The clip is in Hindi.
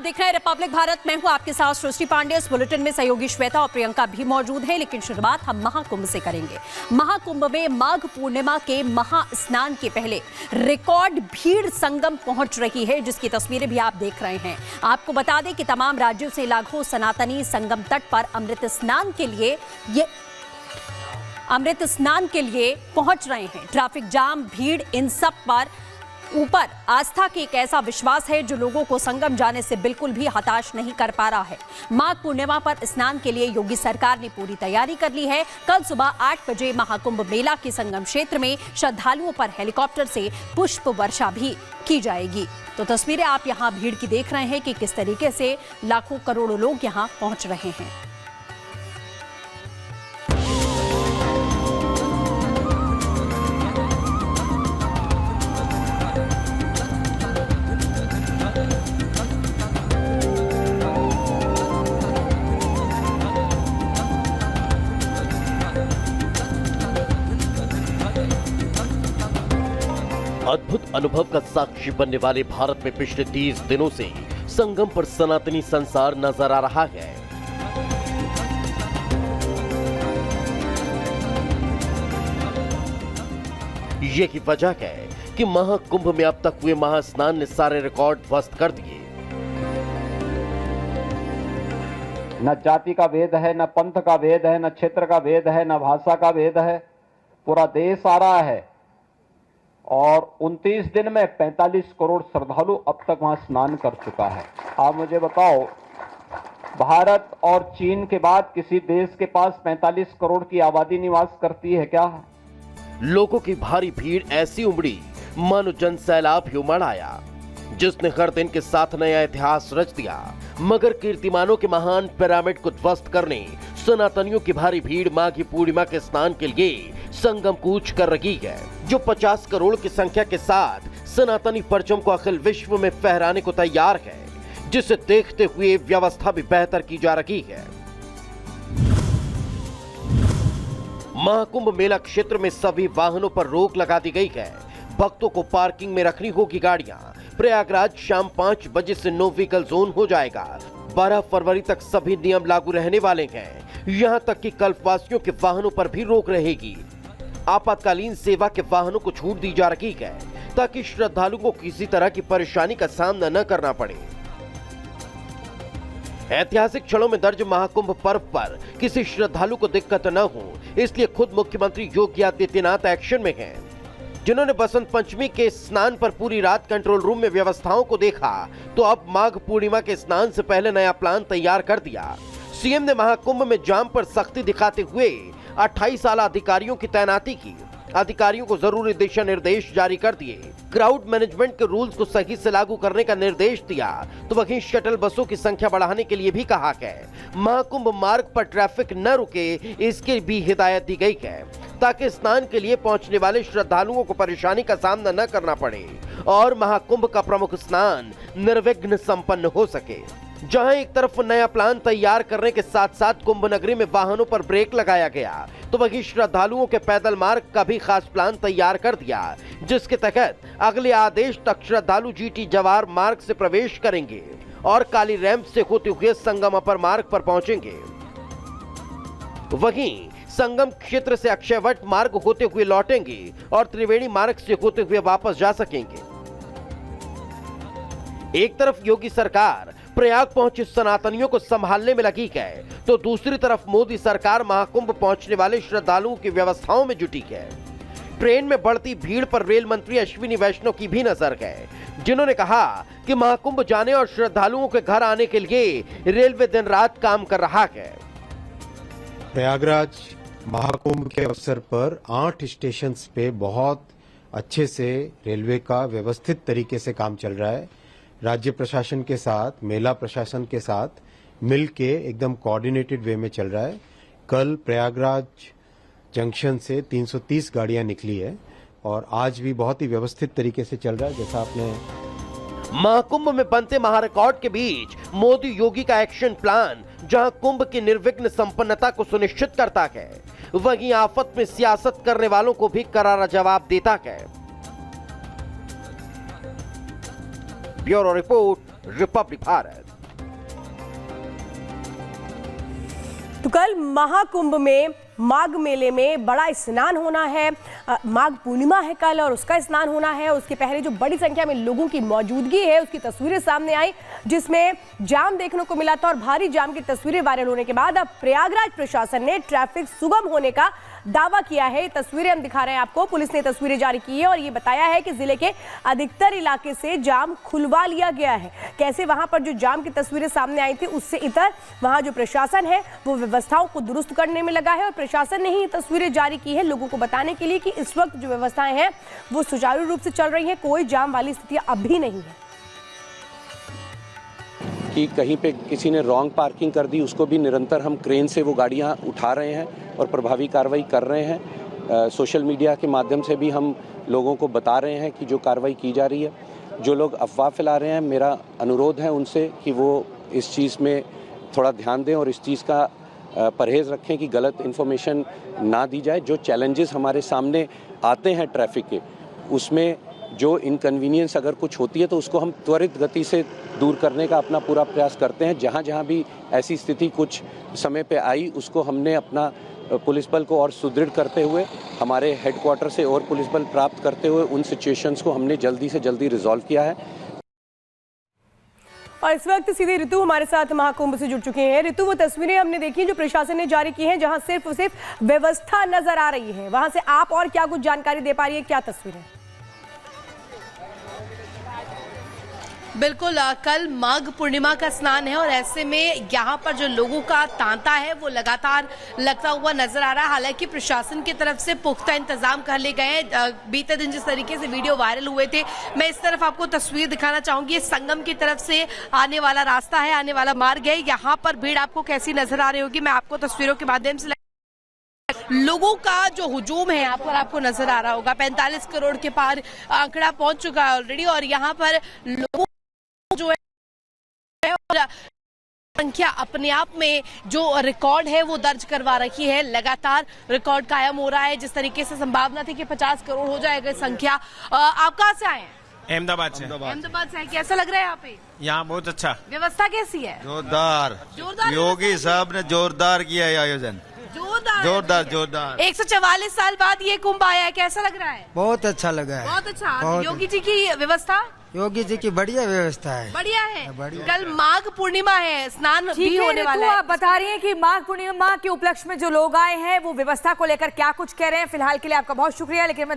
देख रहे हैं रिपब्लिक भारत। मैं हूं आपके साथ सृष्टि पांडे। इस बुलेटिन में सहयोगी श्वेता और प्रियंका भी मौजूद हैं, लेकिन शुरुआत हम महाकुंभ से करेंगे। महाकुंभ में माघ पूर्णिमा के महास्नान के पहले रिकॉर्ड भीड़ संगम पहुंच रही है, जिसकी तस्वीरें भी आप देख रहे हैं। आपको बता दें कि तमाम राज्यों से लाखों सनातनी संगम तट पर अमृत स्नान के लिए पहुंच रहे हैं। ट्रैफिक जाम, भीड़, इन सब पर ऊपर आस्था की एक ऐसा विश्वास है जो लोगों को संगम जाने से बिल्कुल भी हताश नहीं कर पा रहा है। माघ पूर्णिमा पर स्नान के लिए योगी सरकार ने पूरी तैयारी कर ली है। कल सुबह 8 बजे महाकुंभ मेला के संगम क्षेत्र में श्रद्धालुओं पर हेलीकॉप्टर से पुष्प वर्षा भी की जाएगी। तो तस्वीरें आप यहां भीड़ की देख रहे हैं कि किस तरीके से लाखों करोड़ों लोग यहां पहुंच रहे हैं। अद्भुत अनुभव का साक्षी बनने वाले भारत में पिछले 30 दिनों से संगम पर सनातनी संसार नजर आ रहा है। यही वजह है कि महाकुंभ में अब तक हुए महास्नान ने सारे रिकॉर्ड ध्वस्त कर दिए। न जाति का भेद है, न पंथ का भेद है, न क्षेत्र का भेद है, न भाषा का भेद है। पूरा देश आ रहा है और 29 दिन में 45 करोड़ श्रद्धालु अब तक वहां स्नान कर चुका है। आप मुझे बताओ, भारत और चीन के बाद किसी देश के पास 45 करोड़ की आबादी निवास करती है क्या? लोगों की भारी भीड़ ऐसी उमड़ी मानो जन सैलाब ही उमड़ आया, जिसने हर दिन के साथ नया इतिहास रच दिया। मगर कीर्तिमानों के महान पिरामिड को ध्वस्त करने सनातनियों की भारी भीड़ माघी पूर्णिमा के स्नान के लिए संगम कूच कर रही है, जो 50 करोड़ की संख्या के साथ सनातनी परचम को अखिल विश्व में फहराने को तैयार है, जिसे देखते हुए व्यवस्था भी बेहतर की जा रही है। महाकुंभ मेला क्षेत्र में सभी वाहनों पर रोक लगा दी गई है। भक्तों को पार्किंग में रखनी होगी गाड़ियां। प्रयागराज शाम 5 बजे से नो व्हीकल जोन हो जाएगा। 12 फरवरी तक सभी नियम लागू रहने वाले हैं। यहां तक कि कल्पवासियों के वाहनों पर भी रोक रहेगी। आपातकालीन सेवा के वाहनों को छूट दी जा रही है, ताकि श्रद्धालुओं को किसी तरह की परेशानी का सामना न करना पड़े। ऐतिहासिक क्षणों में दर्ज महाकुंभ पर्व पर किसी श्रद्धालु को दिक्कत न हो, इसलिए खुद मुख्यमंत्री योगी आदित्यनाथ एक्शन में हैं, जिन्होंने बसंत पंचमी के स्नान पर पूरी रात कंट्रोल रूम में व्यवस्थाओं को देखा, तो अब माघ पूर्णिमा के स्नान से पहले नया प्लान तैयार कर दिया। सीएम ने महाकुंभ में जाम पर सख्ती दिखाते हुए 28 आला अधिकारियों की तैनाती की। अधिकारियों को जरूरी दिशा निर्देश जारी कर दिए। क्राउड मैनेजमेंट के रूल्स को सही से लागू करने का निर्देश दिया, तो वहीं शटल बसों की संख्या बढ़ाने के लिए भी कहा है। महाकुंभ मार्ग पर ट्रैफिक न रुके, इसकी भी हिदायत दी गई है, ताकि स्नान के लिए पहुंचने वाले श्रद्धालुओं को परेशानी का सामना न करना पड़े और महाकुंभ का प्रमुख स्नान निर्विघ्न संपन्न हो सके। जहां एक तरफ नया प्लान तैयार करने के साथ साथ कुंभ नगरी में वाहनों पर ब्रेक लगाया गया, तो वहीं श्रद्धालुओं के पैदल मार्ग का भी खास प्लान तैयार कर दिया, जिसके तहत अगले आदेश तक श्रद्धालु जीटी जवाहर मार्ग से प्रवेश करेंगे और काली रैंप से होते हुए संगम अपर मार्ग पर पहुंचेंगे। वहीं संगम क्षेत्र से अक्षयवट मार्ग होते हुए लौटेंगे और त्रिवेणी मार्ग से होते हुए वापस जा सकेंगे। एक तरफ योगी सरकार प्रयाग पहुंचे सनातनियों को संभालने में लगी है, तो दूसरी तरफ मोदी सरकार महाकुंभ पहुंचने वाले श्रद्धालुओं की व्यवस्थाओं में जुटी है। ट्रेन में बढ़ती भीड़ पर रेल मंत्री अश्विनी वैष्णव की भी नजर है, जिन्होंने कहा कि महाकुंभ जाने और श्रद्धालुओं के घर आने के लिए रेलवे दिन रात काम कर रहा है। प्रयागराज महाकुंभ के अवसर पर 8 स्टेशन पे बहुत अच्छे से रेलवे का व्यवस्थित तरीके से काम चल रहा है। राज्य प्रशासन के साथ, मेला प्रशासन के साथ मिलके एकदम कोऑर्डिनेटेड वे में चल रहा है। कल प्रयागराज जंक्शन से 330 गाड़ियां निकली है और आज भी बहुत ही व्यवस्थित तरीके से चल रहा है। जैसा आपने महाकुंभ में बनते महारिकॉर्ड के बीच मोदी योगी का एक्शन प्लान, जहां कुंभ की निर्विघ्न संपन्नता को सुनिश्चित करता है, वहीं आफत में सियासत करने वालों को भी करारा जवाब देता है। Bureau report, Republic Bharat. तो कल महाकुंभ में माघ मेले में बड़ा स्नान होना है। माघ पूर्णिमा है कल और उसका स्नान होना है। उसके पहले जो बड़ी संख्या में लोगों की मौजूदगी है उसकी तस्वीरें सामने आई, जिसमें जाम देखने को मिला था और भारी जाम की तस्वीरें वायरल होने के बाद अब प्रयागराज प्रशासन ने ट्रैफिक सुगम होने का दावा किया है। तस्वीरें हम दिखा रहे हैं आपको। पुलिस ने तस्वीरें जारी की है और ये बताया है कि जिले के अधिकतर इलाके से जाम खुलवा लिया गया है। कैसे वहां पर जो जाम की तस्वीरें सामने आई थी उससे इतर वहां जो प्रशासन है वो व्यवस्थाओं को दुरुस्त करने में लगा है और प्रशासन ने ही ये तस्वीरें जारी की है लोगों को बताने के लिए कि इस वक्त जो व्यवस्थाएं हैं वो सुचारू रूप से चल रही है, कोई जाम वाली स्थितियां अभी नहीं है। कि कहीं पे किसी ने रॉन्ग पार्किंग कर दी, उसको भी निरंतर हम क्रेन से वो गाड़ियां उठा रहे हैं और प्रभावी कार्रवाई कर रहे हैं। सोशल मीडिया के माध्यम से भी हम लोगों को बता रहे हैं कि जो कार्रवाई की जा रही है। जो लोग अफवाह फैला रहे हैं, मेरा अनुरोध है उनसे कि वो इस चीज़ में थोड़ा ध्यान दें और इस चीज़ का परहेज़ रखें कि गलत इन्फॉर्मेशन ना दी जाए। जो चैलेंजेस हमारे सामने आते हैं ट्रैफिक के, उसमें जो इनकन्वीनियंस अगर कुछ होती है तो उसको हम त्वरित गति से दूर करने का अपना पूरा प्रयास करते हैं। जहाँ जहाँ भी ऐसी स्थिति कुछ समय पे आई उसको हमने अपना पुलिस बल को और सुदृढ़ करते हुए, हमारे हेडक्वार्टर से और पुलिस बल प्राप्त करते हुए उन सिचुएशंस को हमने जल्दी से जल्दी रिजॉल्व किया है। और इस वक्त सीधे ऋतु हमारे साथ महाकुंभ से जुड़ चुके हैं। ऋतु, वो तस्वीरें हमने देखी जो प्रशासन ने जारी की हैं जहां सिर्फ व्यवस्था नजर आ रही है, वहां से आप और क्या कुछ जानकारी दे पा रही है, क्या तस्वीरें? बिल्कुल, कल माघ पूर्णिमा का स्नान है और ऐसे में यहाँ पर जो लोगों का तांता है वो लगातार लगता हुआ नजर आ रहा है। हालांकि प्रशासन की तरफ से पुख्ता इंतजाम कर लिए गए हैं। बीते दिन जिस तरीके से वीडियो वायरल हुए थे, मैं इस तरफ आपको तस्वीर दिखाना चाहूंगी। ये संगम की तरफ से आने वाला रास्ता है, आने वाला मार्ग है। यहाँ पर भीड़ आपको कैसी नजर आ रही होगी, मैं आपको तस्वीरों के माध्यम से लोगों का जो हुजूम है यहाँ पर आपको नजर आ रहा होगा। 45 करोड़ के पार आंकड़ा पहुंच चुका है ऑलरेडी और यहाँ पर लोगों जो है और संख्या अपने आप में जो रिकॉर्ड है वो दर्ज करवा रखी है। लगातार रिकॉर्ड कायम हो रहा है। जिस तरीके से संभावना थी कि 50 करोड़ हो जाएगा संख्या। आप कहाँ से आए हैं? अहमदाबाद से। अहमदाबाद से। कैसा लग रहा है यहाँ पे? यहाँ बहुत अच्छा। व्यवस्था कैसी है? जोरदार। जोरदार। योगी साहब ने जोरदार किया है आयोजन। जोरदार। 144 साल बाद ये कुंभ आया है, कैसा लग रहा है? बहुत अच्छा लगा है। बहुत अच्छा। योगी जी की व्यवस्था? योगी जी की बढ़िया व्यवस्था है। बढ़िया है। कल माघ पूर्णिमा है, स्नान भी होने वाला है। आप बता रही हैं कि माघ पूर्णिमा के उपलक्ष्य में जो लोग आए हैं वो व्यवस्था को लेकर क्या कुछ कह रहे हैं। फिलहाल के लिए आपका बहुत शुक्रिया, लेकिन